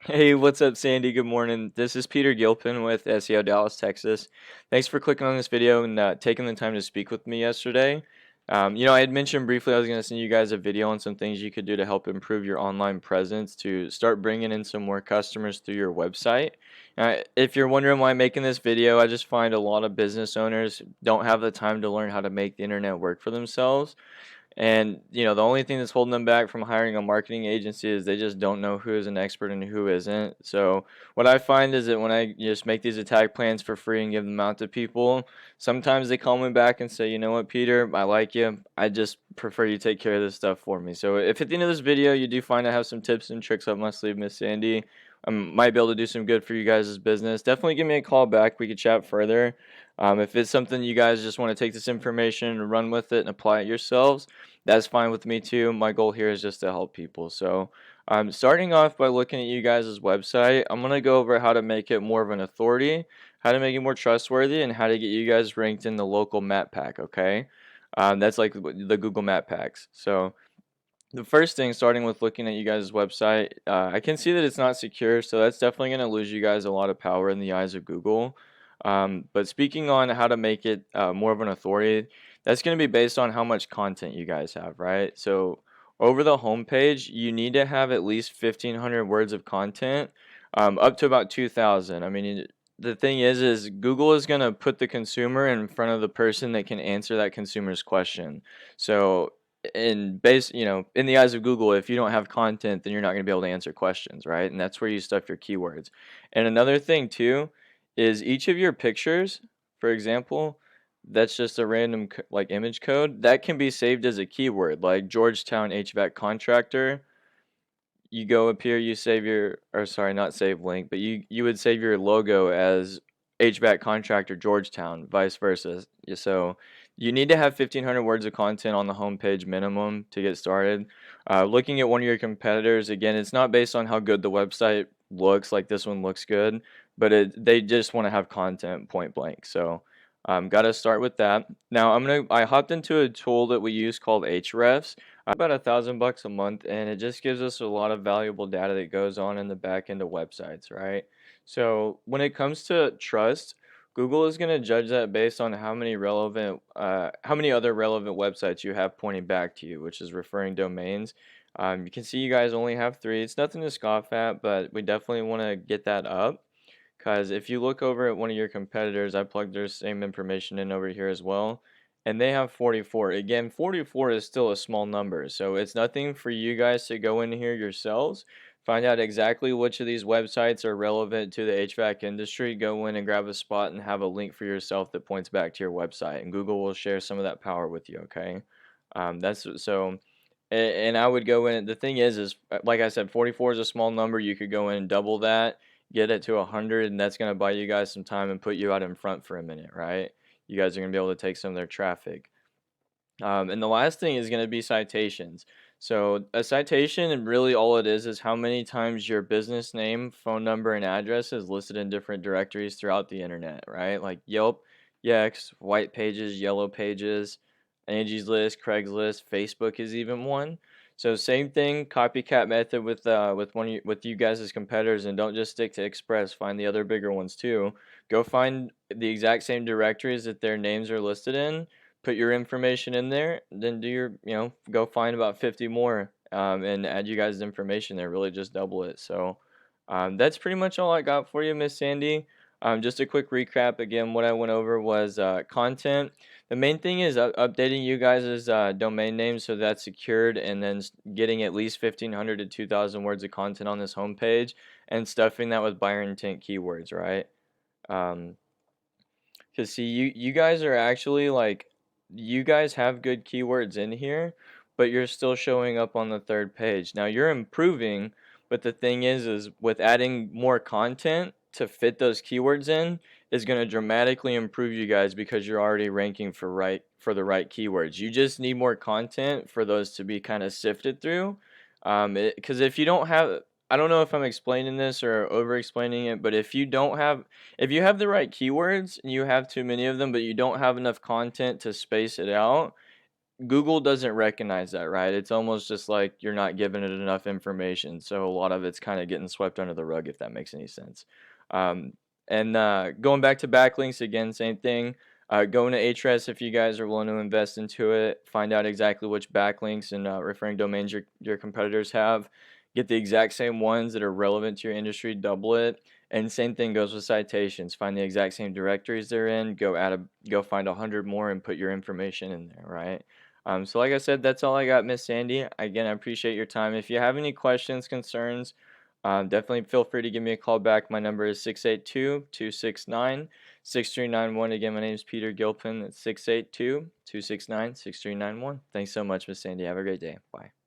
Hey, what's up, Sandy? Good morning. This is Peter Gilpin with SEO Dallas, Texas. Thanks for clicking on this video and taking the time to speak with me yesterday. I had mentioned briefly I was going to send you guys a video on some things you could do to help improve your online presence to start bringing in some more customers through your website. If you're wondering why I'm making this video, I just find a lot of business owners don't have the time to learn how to make the internet work for themselves. And the only thing that's holding them back from hiring a marketing agency is they just don't know who is an expert and who isn't. So what I find is that when I just make these attack plans for free and give them out to people, sometimes they call me back and say, you know what, Peter, I like you. I just prefer you take care of this stuff for me. So if at the end of this video you do find I have some tips and tricks up my sleeve, Miss Sandy, I might be able to do some good for you guys' business. Definitely give me a call back. We could chat further. If it's something you guys just want to take this information and run with it and apply it yourselves, that's fine with me too. My goal here is just to help people. So, starting off by looking at you guys' website, I'm going to go over how to make it more of an authority, how to make it more trustworthy, and how to get you guys ranked in the local map pack, okay? That's like the Google Map packs. So, the first thing, starting with looking at you guys' website, I can see that it's not secure, so that's definitely going to lose you guys a lot of power in the eyes of Google. But speaking on how to make it more of an authority, that's going to be based on how much content you guys have, right? So over the homepage, you need to have at least 1,500 words of content, up to about 2,000. I mean, the thing is Google is going to put the consumer in front of the person that can answer that consumer's question. So in the eyes of Google, if you don't have content, then you're not going to be able to answer questions, right? And that's where you stuff your keywords. And another thing too is each of your pictures, for example, that's just a random like image code that can be saved as a keyword, like Georgetown HVAC contractor. You go up here, you save your, or sorry, not save link, but you would save your logo as HVAC contractor Georgetown, vice versa. So you need to have 1,500 words of content on the homepage minimum to get started. Looking at one of your competitors, again, it's not based on how good the website looks, like this one looks good, but they just want to have content point blank. So got to start with that. Now I hopped into a tool that we use called Hrefs about $1,000 a month, and it just gives us a lot of valuable data that goes on in the back end of websites, right? So when it comes to trust, Google is going to judge that based on how many other relevant websites you have pointing back to you, which is referring domains. You can see you guys only have 3. It's nothing to scoff at, but we definitely want to get that up. Because if you look over at one of your competitors, I plugged their same information in over here as well, and they have 44. Again, 44 is still a small number, so it's nothing for you guys to go in here yourselves, find out exactly which of these websites are relevant to the HVAC industry, go in and grab a spot and have a link for yourself that points back to your website, and Google will share some of that power with you, okay? That's so. And I would go in. The thing is like I said, 44 is a small number. You could go in and double that, get it to 100, and that's going to buy you guys some time and put you out in front for a minute, right? You guys are going to be able to take some of their traffic. And the last thing is going to be citations. So a citation, and really all it is how many times your business name, phone number, and address is listed in different directories throughout the internet, right? Like Yelp, Yext, White Pages, Yellow Pages, Angie's List, Craigslist, Facebook is even one. So same thing, copycat method with you guys as competitors, and don't just stick to Express. Find the other bigger ones too. Go find the exact same directories that their names are listed in, put your information in there, then go find about 50 more, and add you guys' information there. Really just double it. So that's pretty much all I got for you, Miss Sandy. Just a quick recap. Again, what I went over was content. The main thing is updating you guys' domain names so that's secured, and then getting at least 1,500 to 2,000 words of content on this homepage, and stuffing that with buyer intent keywords, right? Um, Because see, you guys are actually like, you guys have good keywords in here, but you're still showing up on the 3rd page. Now you're improving, but the thing is with adding more content to fit those keywords in is going to dramatically improve you guys because you're already ranking for the right keywords. You just need more content for those to be kind of sifted through. Because if you don't have, I don't know if I'm explaining this or over explaining it, but if you have the right keywords and you have too many of them, but you don't have enough content to space it out, Google doesn't recognize that, right? It's almost just like you're not giving it enough information, so a lot of it's kind of getting swept under the rug, if that makes any sense. Um, and going back to backlinks again, same thing. Go into Ahrefs if you guys are willing to invest into it. Find out exactly which backlinks and referring domains your competitors have. Get the exact same ones that are relevant to your industry. Double it. And same thing goes with citations. Find the exact same directories they're in. Go find 100 more and put your information in there, right? So like I said, that's all I got, Miss Sandy. Again, I appreciate your time. If you have any questions, concerns, definitely feel free to give me a call back. My number is 682-269-6391. Again, my name is Peter Gilpin. It's 682-269-6391. Thanks so much, Miss Sandy. Have a great day. Bye.